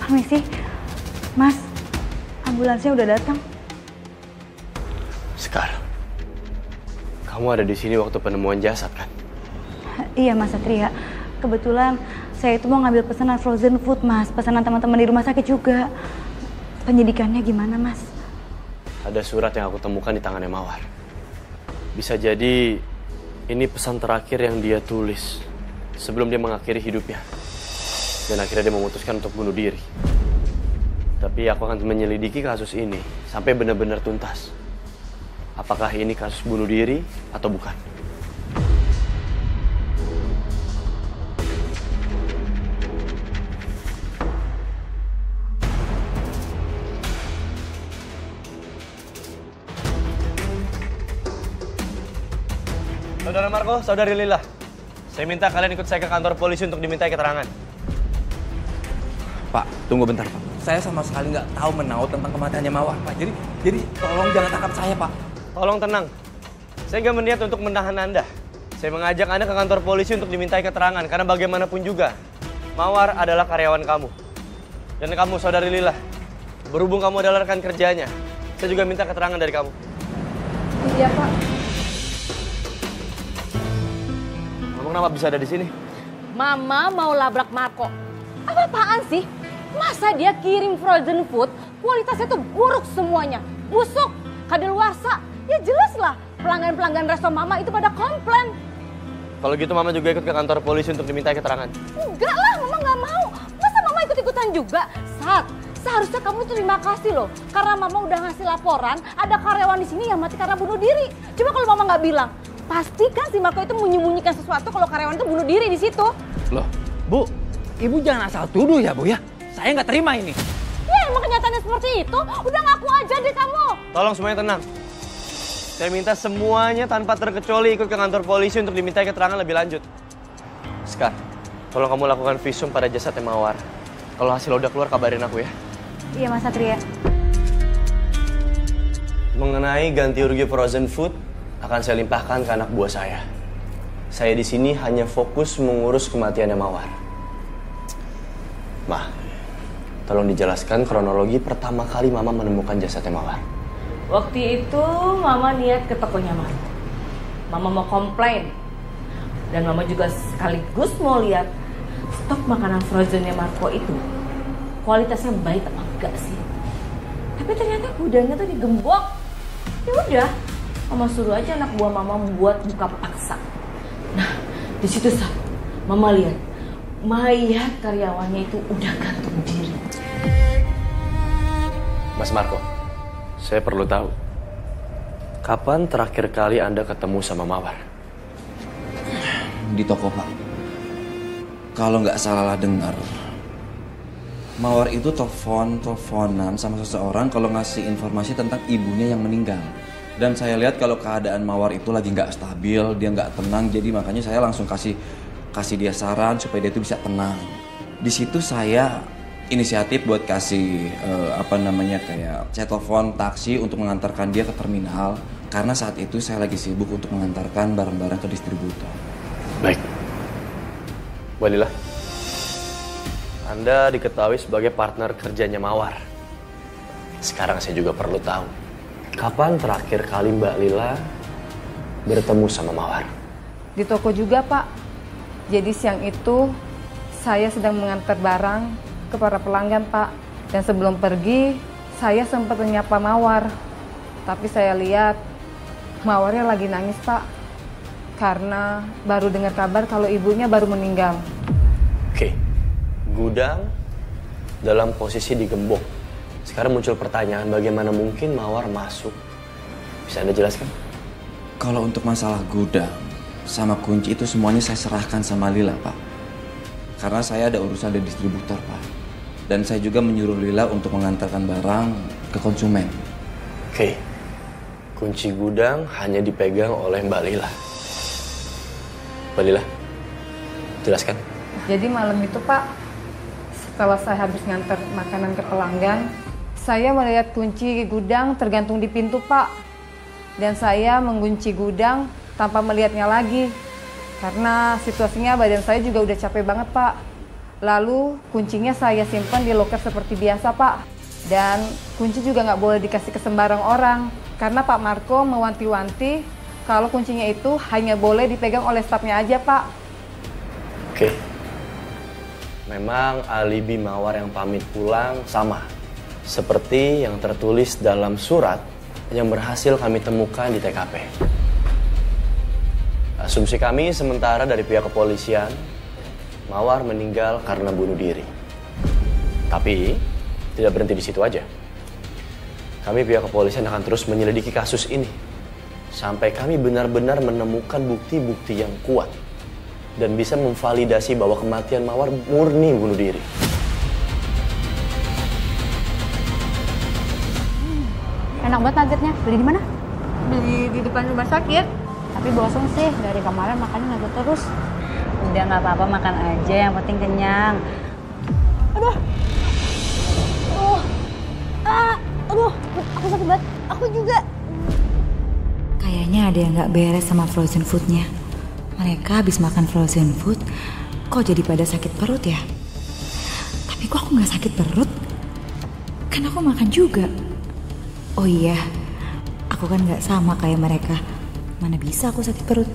Permisi, Mas, ambulansnya udah datang. Sekar, kamu ada di sini waktu penemuan jasad kan? Iya Mas Satria, kebetulan saya itu mau ngambil pesanan frozen food Mas, pesanan teman-teman di rumah sakit juga. Penyidikannya gimana Mas? Ada surat yang aku temukan di tangannya Mawar. Bisa jadi ini pesan terakhir yang dia tulis sebelum dia mengakhiri hidupnya. Dan akhirnya dia memutuskan untuk bunuh diri. Tapi aku akan menyelidiki kasus ini sampai benar-benar tuntas. Apakah ini kasus bunuh diri atau bukan? Saudara Marco, saudari Lila. Saya minta kalian ikut saya ke kantor polisi untuk dimintai keterangan. Pak, tunggu bentar Pak. Saya sama sekali nggak tahu menahu tentang kematiannya Mawar Pak. Jadi tolong jangan tangkap saya Pak. Tolong tenang. Saya nggak berniat untuk menahan Anda. Saya mengajak Anda ke kantor polisi untuk dimintai keterangan. Karena bagaimanapun juga, Mawar adalah karyawan kamu. Dan kamu, saudari Lila, berhubung kamu adalah rekan kerjanya, saya juga minta keterangan dari kamu. Iya Pak. Kamu kenapa bisa ada di sini? Mama mau labrak Marco. Apa-apaan sih? Masa dia kirim frozen food, kualitasnya tuh buruk semuanya. Busuk, kadaluarsa. Ya jelas lah, pelanggan-pelanggan resto Mama itu pada komplain. Kalau gitu Mama juga ikut ke kantor polisi untuk dimintai keterangan. Enggak lah, Mama nggak mau. Masa Mama ikut-ikutan juga? Sat, seharusnya kamu terima kasih loh. Karena Mama udah ngasih laporan, ada karyawan di sini yang mati karena bunuh diri. Coba kalau Mama nggak bilang, pastikan si Marco itu menyembunyikan sesuatu kalau karyawan itu bunuh diri di situ. Loh, Bu, Ibu jangan asal tuduh ya Bu ya. Saya nggak terima ini. Ya emang kenyataannya seperti itu. Udah ngaku aja deh kamu. Tolong semuanya tenang. Saya minta semuanya tanpa terkecuali ikut ke kantor polisi untuk dimintai keterangan lebih lanjut. Sekar, tolong kamu lakukan visum pada jasadnya Mawar. Kalau hasil udah keluar kabarin aku ya. Iya Mas Satria. Mengenai ganti rugi frozen food akan saya limpahkan ke anak buah saya. Saya di sini hanya fokus mengurus kematiannya Mawar. Ma, tolong dijelaskan kronologi pertama kali Mama menemukan jasadnya Mawar. Waktu itu Mama niat ke tokonya Marco. Mama mau komplain. Dan Mama juga sekaligus mau lihat stok makanan frozennya Marco itu. Kualitasnya baik apa enggak sih? Tapi ternyata gudangnya tuh digembok. Ya udah, Mama suruh aja anak buah Mama membuat buka paksa. Nah, di situ Mama lihat mayat karyawannya itu udah gantung diri. Mas Marco, saya perlu tahu, kapan terakhir kali Anda ketemu sama Mawar? Di toko Pak. Kalau nggak salah dengar, Mawar itu teleponan sama seseorang kalau ngasih informasi tentang ibunya yang meninggal. Dan saya lihat kalau keadaan Mawar itu lagi nggak stabil, dia nggak tenang, jadi makanya saya langsung kasih dia saran supaya dia itu bisa tenang. Di situ saya inisiatif buat kasih kayak saya telepon taksi untuk mengantarkan dia ke terminal karena saat itu saya lagi sibuk untuk mengantarkan barang-barang ke distributor. Baik. Mbak Lila, Anda diketahui sebagai partner kerjanya Mawar. Sekarang saya juga perlu tahu, kapan terakhir kali Mbak Lila bertemu sama Mawar? Di toko juga Pak. Jadi siang itu saya sedang mengantar barang ke para pelanggan Pak. Dan sebelum pergi saya sempat menyapa Mawar. Tapi saya lihat Mawarnya lagi nangis Pak. Karena baru dengar kabar kalau ibunya baru meninggal. Oke, gudang dalam posisi digembok. Sekarang muncul pertanyaan bagaimana mungkin Mawar masuk? Bisa Anda jelaskan? Kalau untuk masalah gudang sama kunci itu semuanya saya serahkan sama Lila Pak. Karena saya ada urusan dari distributor Pak. Dan saya juga menyuruh Lila untuk mengantarkan barang ke konsumen. Oke, kunci gudang hanya dipegang oleh Mbak Lila. Mbak Lila, jelaskan. Jadi malam itu Pak, setelah saya habis ngantar makanan ke pelanggan, saya melihat kunci gudang tergantung di pintu Pak. Dan saya mengunci gudang tanpa melihatnya lagi. Karena situasinya badan saya juga udah capek banget Pak. Lalu kuncinya saya simpan di loker seperti biasa, Pak. Dan kunci juga nggak boleh dikasih ke sembarang orang. Karena Pak Marco mewanti-wanti kalau kuncinya itu hanya boleh dipegang oleh stafnya aja, Pak. Oke. Memang alibi Mawar yang pamit pulang sama. Seperti yang tertulis dalam surat yang berhasil kami temukan di TKP. Asumsi kami sementara dari pihak kepolisian, Mawar meninggal karena bunuh diri. Tapi tidak berhenti di situ aja. Kami pihak kepolisian akan terus menyelidiki kasus ini sampai kami benar-benar menemukan bukti-bukti yang kuat dan bisa memvalidasi bahwa kematian Mawar murni bunuh diri. Enak banget nuggetnya. Beli di mana? Beli di depan rumah sakit. Tapi bosan sih, dari kemarin makannya nugget terus. Udah nggak apa-apa, makan aja, yang penting kenyang. Aduh, aku sakit banget. Aku juga. Kayaknya ada yang nggak beres sama frozen foodnya. Mereka habis makan frozen food, kok jadi pada sakit perut ya? Tapi kok aku nggak sakit perut? Kan aku makan juga. Oh iya, aku kan nggak sama kayak mereka. Mana bisa aku sakit perut?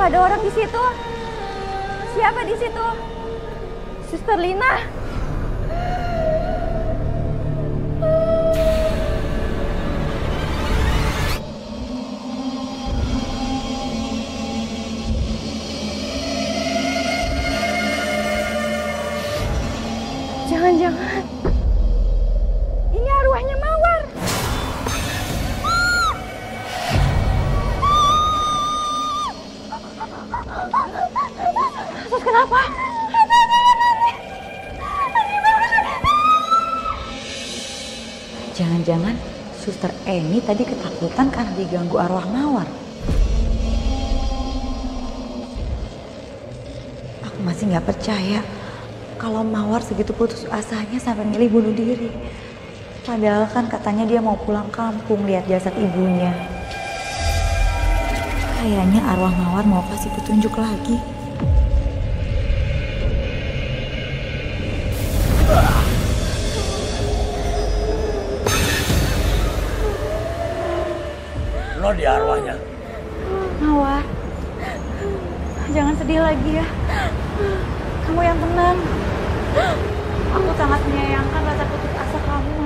Ada orang di situ. Siapa di situ? Suster Lina. Jangan-jangan ini arwahnya Mawar. Terus kenapa? Jangan-jangan Suster Eni tadi ketakutan karena diganggu arwah Mawar. Aku masih nggak percaya kalau Mawar segitu putus asanya sampai milih bunuh diri. Padahal kan katanya dia mau pulang kampung lihat jasad ibunya. Kayaknya arwah Mawar mau kasih petunjuk lagi. Lo di arwahnya. Mawar, jangan sedih lagi ya. Kamu yang tenang. Aku sangat menyayangkan rasa putus asa kamu.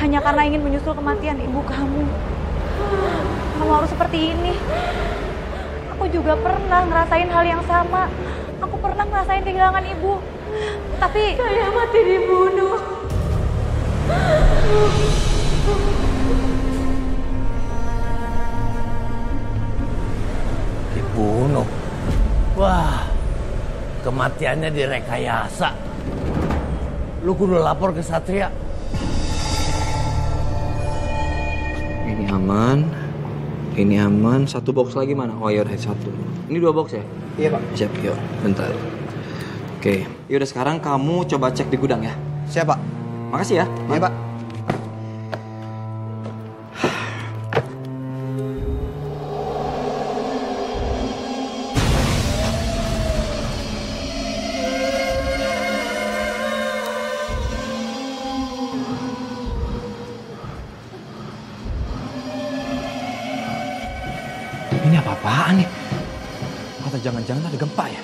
Hanya karena ingin menyusul kematian ibu kamu. Kamu harus seperti ini. Aku juga pernah ngerasain hal yang sama. Aku pernah ngerasain kehilangan ibu. Tapi saya mati dibunuh. Dibunuh? Wah, kematiannya direkayasa. Lu kudu lapor ke Satria. Ini aman. Satu box lagi mana? Oh ya udah satu. Ini 2 box ya? Iya Pak. Siap, yuk. Bentar. Oke. Yaudah sekarang kamu coba cek di gudang ya. Siap Pak. Makasih ya. Iya Pak. Ini apa-apaan nih? Atau jangan-jangan ada gempa ya?